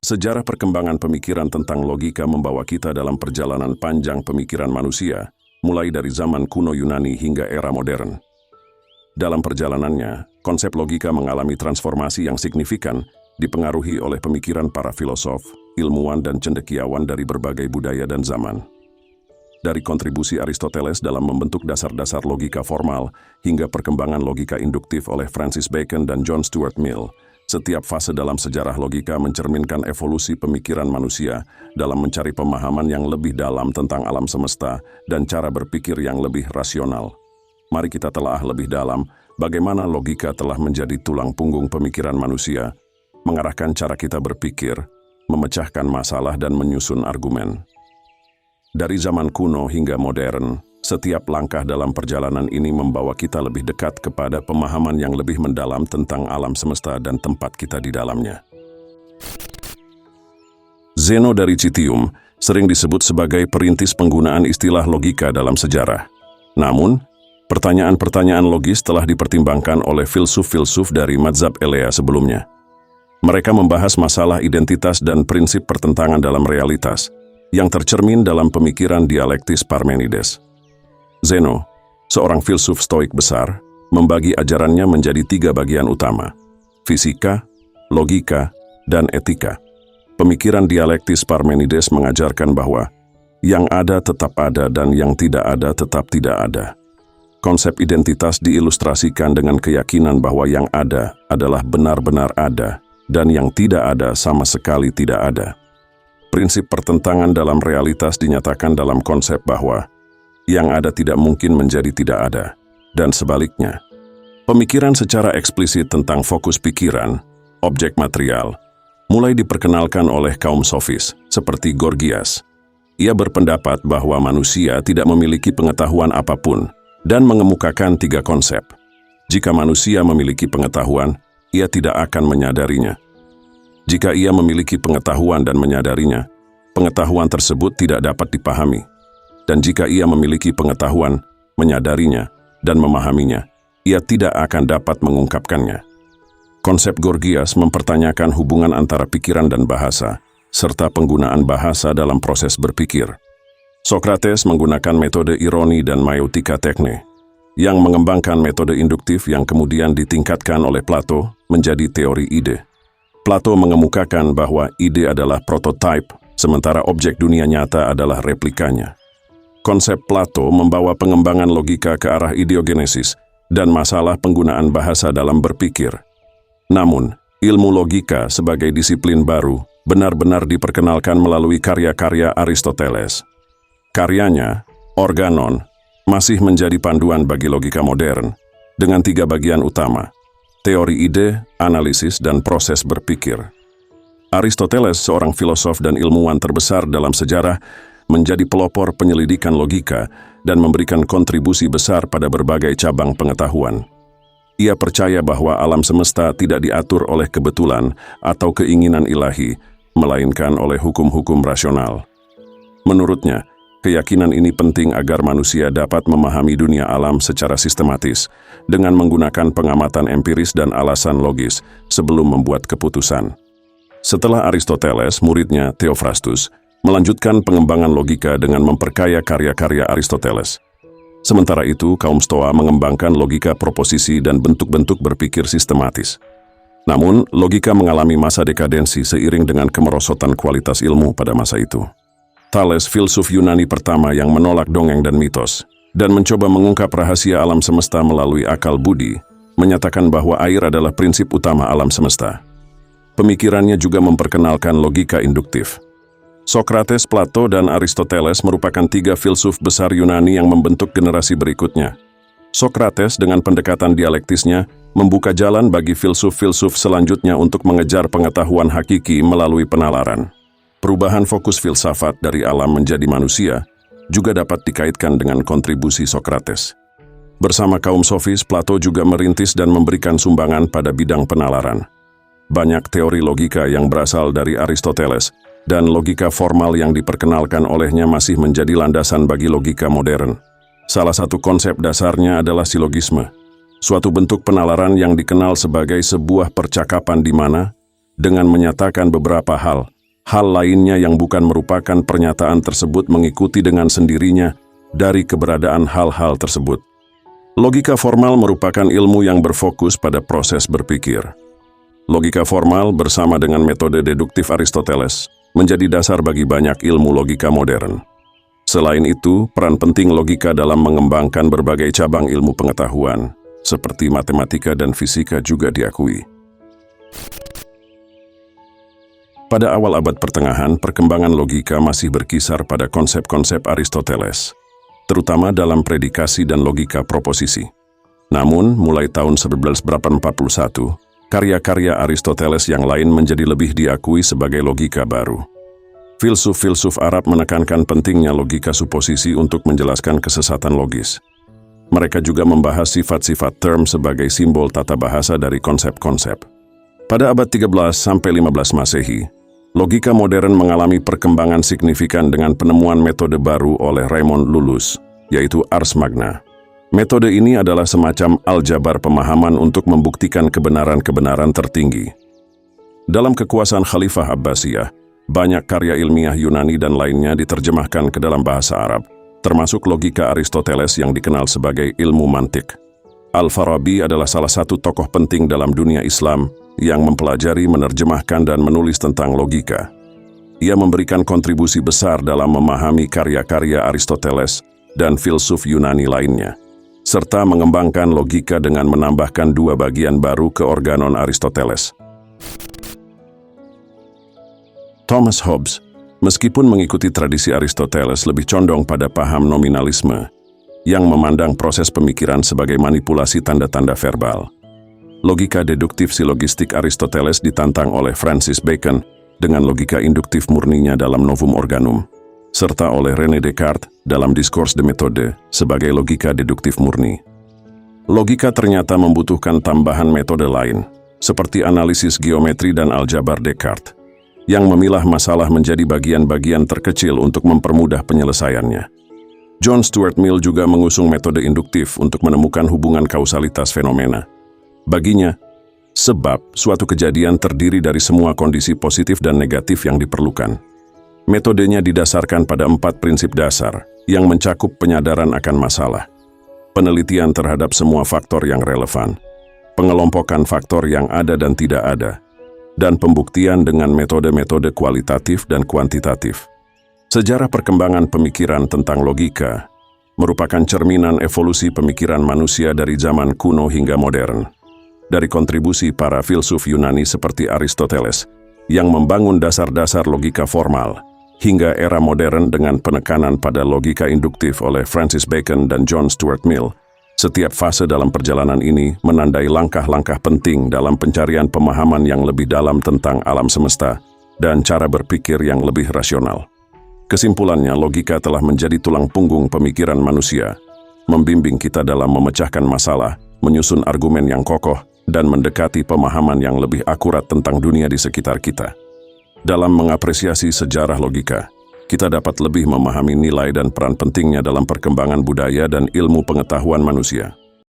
Sejarah perkembangan pemikiran tentang logika membawa kita dalam perjalanan panjang pemikiran manusia, mulai dari zaman kuno Yunani hingga era modern. Dalam perjalanannya, konsep logika mengalami transformasi yang signifikan, dipengaruhi oleh pemikiran para filosof, ilmuwan dan cendekiawan dari berbagai budaya dan zaman. Dari kontribusi Aristoteles dalam membentuk dasar-dasar logika formal, hingga perkembangan logika induktif oleh Francis Bacon dan John Stuart Mill, setiap fase dalam sejarah logika mencerminkan evolusi pemikiran manusia dalam mencari pemahaman yang lebih dalam tentang alam semesta dan cara berpikir yang lebih rasional. Mari kita telaah lebih dalam bagaimana logika telah menjadi tulang punggung pemikiran manusia, mengarahkan cara kita berpikir, memecahkan masalah dan menyusun argumen. Dari zaman kuno hingga modern, setiap langkah dalam perjalanan ini membawa kita lebih dekat kepada pemahaman yang lebih mendalam tentang alam semesta dan tempat kita di dalamnya. Zeno dari Citium sering disebut sebagai perintis penggunaan istilah logika dalam sejarah. Namun, pertanyaan-pertanyaan logis telah dipertimbangkan oleh filsuf-filsuf dari mazhab Elea sebelumnya. Mereka membahas masalah identitas dan prinsip pertentangan dalam realitas, yang tercermin dalam pemikiran dialektis Parmenides. Zeno, seorang filsuf stoik besar, membagi ajarannya menjadi 3 bagian utama: fisika, logika, dan etika. Pemikiran dialektis Parmenides mengajarkan bahwa yang ada tetap ada dan yang tidak ada tetap tidak ada. Konsep identitas diilustrasikan dengan keyakinan bahwa yang ada adalah benar-benar ada dan yang tidak ada sama sekali tidak ada. Prinsip pertentangan dalam realitas dinyatakan dalam konsep bahwa yang ada tidak mungkin menjadi tidak ada, dan sebaliknya. Pemikiran secara eksplisit tentang fokus pikiran, objek material, mulai diperkenalkan oleh kaum sofis, seperti Gorgias. Ia berpendapat bahwa manusia tidak memiliki pengetahuan apapun, dan mengemukakan 3 konsep. Jika manusia memiliki pengetahuan, ia tidak akan menyadarinya. Jika ia memiliki pengetahuan dan menyadarinya, pengetahuan tersebut tidak dapat dipahami. Dan jika ia memiliki pengetahuan, menyadarinya, dan memahaminya, ia tidak akan dapat mengungkapkannya. Konsep Gorgias mempertanyakan hubungan antara pikiran dan bahasa, serta penggunaan bahasa dalam proses berpikir. Sokrates menggunakan metode ironi dan maiotika tekne, yang mengembangkan metode induktif yang kemudian ditingkatkan oleh Plato menjadi teori ide. Plato mengemukakan bahwa ide adalah prototipe, sementara objek dunia nyata adalah replikanya. Konsep Plato membawa pengembangan logika ke arah ideogenesis dan masalah penggunaan bahasa dalam berpikir. Namun, ilmu logika sebagai disiplin baru benar-benar diperkenalkan melalui karya-karya Aristoteles. Karyanya, Organon, masih menjadi panduan bagi logika modern, dengan 3 bagian utama: teori ide, analisis, dan proses berpikir. Aristoteles, seorang filosof dan ilmuwan terbesar dalam sejarah, menjadi pelopor penyelidikan logika dan memberikan kontribusi besar pada berbagai cabang pengetahuan. Ia percaya bahwa alam semesta tidak diatur oleh kebetulan atau keinginan ilahi, melainkan oleh hukum-hukum rasional. Menurutnya, keyakinan ini penting agar manusia dapat memahami dunia alam secara sistematis dengan menggunakan pengamatan empiris dan alasan logis sebelum membuat keputusan. Setelah Aristoteles, muridnya Theophrastus melanjutkan pengembangan logika dengan memperkaya karya-karya Aristoteles. Sementara itu, kaum Stoa mengembangkan logika proposisi dan bentuk-bentuk berpikir sistematis. Namun, logika mengalami masa dekadensi seiring dengan kemerosotan kualitas ilmu pada masa itu. Thales, filsuf Yunani pertama yang menolak dongeng dan mitos, dan mencoba mengungkap rahasia alam semesta melalui akal budi, menyatakan bahwa air adalah prinsip utama alam semesta. Pemikirannya juga memperkenalkan logika induktif. Sokrates, Plato, dan Aristoteles merupakan 3 filsuf besar Yunani yang membentuk generasi berikutnya. Sokrates dengan pendekatan dialektisnya membuka jalan bagi filsuf-filsuf selanjutnya untuk mengejar pengetahuan hakiki melalui penalaran. Perubahan fokus filsafat dari alam menjadi manusia juga dapat dikaitkan dengan kontribusi Sokrates. Bersama kaum sofis, Plato juga merintis dan memberikan sumbangan pada bidang penalaran. Banyak teori logika yang berasal dari Aristoteles dan logika formal yang diperkenalkan olehnya masih menjadi landasan bagi logika modern. Salah satu konsep dasarnya adalah silogisme, suatu bentuk penalaran yang dikenal sebagai sebuah percakapan di mana dengan menyatakan beberapa hal lainnya yang bukan merupakan pernyataan tersebut mengikuti dengan sendirinya dari keberadaan hal-hal tersebut. Logika formal merupakan ilmu yang berfokus pada proses berpikir. Logika formal bersama dengan metode deduktif Aristoteles menjadi dasar bagi banyak ilmu logika modern. Selain itu, peran penting logika dalam mengembangkan berbagai cabang ilmu pengetahuan, seperti matematika dan fisika juga diakui. Pada awal abad pertengahan, perkembangan logika masih berkisar pada konsep-konsep Aristoteles, terutama dalam predikasi dan logika proposisi. Namun, mulai tahun 1141, karya-karya Aristoteles yang lain menjadi lebih diakui sebagai logika baru. Filsuf-filsuf Arab menekankan pentingnya logika suposisi untuk menjelaskan kesesatan logis. Mereka juga membahas sifat-sifat term sebagai simbol tata bahasa dari konsep-konsep. Pada abad 13–15 Masehi, logika modern mengalami perkembangan signifikan dengan penemuan metode baru oleh Raymond Lullus, yaitu Ars Magna. Metode ini adalah semacam aljabar pemahaman untuk membuktikan kebenaran-kebenaran tertinggi. Dalam kekuasaan Khalifah Abbasiyah, banyak karya ilmiah Yunani dan lainnya diterjemahkan ke dalam bahasa Arab, termasuk logika Aristoteles yang dikenal sebagai ilmu mantik. Al-Farabi adalah salah satu tokoh penting dalam dunia Islam yang mempelajari, menerjemahkan, dan menulis tentang logika. Ia memberikan kontribusi besar dalam memahami karya-karya Aristoteles dan filsuf Yunani lainnya, serta mengembangkan logika dengan menambahkan dua bagian baru ke organon Aristoteles. Thomas Hobbes, meskipun mengikuti tradisi Aristoteles, lebih condong pada paham nominalisme, yang memandang proses pemikiran sebagai manipulasi tanda-tanda verbal. Logika deduktif silogistik Aristoteles ditantang oleh Francis Bacon dengan logika induktif murninya dalam Novum Organum, serta oleh René Descartes dalam Discours de Méthode sebagai logika deduktif murni. Logika ternyata membutuhkan tambahan metode lain, seperti analisis geometri dan aljabar Descartes, yang memilah masalah menjadi bagian-bagian terkecil untuk mempermudah penyelesaiannya. John Stuart Mill juga mengusung metode induktif untuk menemukan hubungan kausalitas fenomena. Baginya, sebab suatu kejadian terdiri dari semua kondisi positif dan negatif yang diperlukan. Metodenya didasarkan pada 4 prinsip dasar yang mencakup penyadaran akan masalah, penelitian terhadap semua faktor yang relevan, pengelompokan faktor yang ada dan tidak ada, dan pembuktian dengan metode-metode kualitatif dan kuantitatif. Sejarah perkembangan pemikiran tentang logika merupakan cerminan evolusi pemikiran manusia dari zaman kuno hingga modern. Dari kontribusi para filsuf Yunani seperti Aristoteles yang membangun dasar-dasar logika formal, hingga era modern dengan penekanan pada logika induktif oleh Francis Bacon dan John Stuart Mill, setiap fase dalam perjalanan ini menandai langkah-langkah penting dalam pencarian pemahaman yang lebih dalam tentang alam semesta dan cara berpikir yang lebih rasional. Kesimpulannya, logika telah menjadi tulang punggung pemikiran manusia, membimbing kita dalam memecahkan masalah, menyusun argumen yang kokoh, dan mendekati pemahaman yang lebih akurat tentang dunia di sekitar kita. Dalam mengapresiasi sejarah logika, kita dapat lebih memahami nilai dan peran pentingnya dalam perkembangan budaya dan ilmu pengetahuan manusia.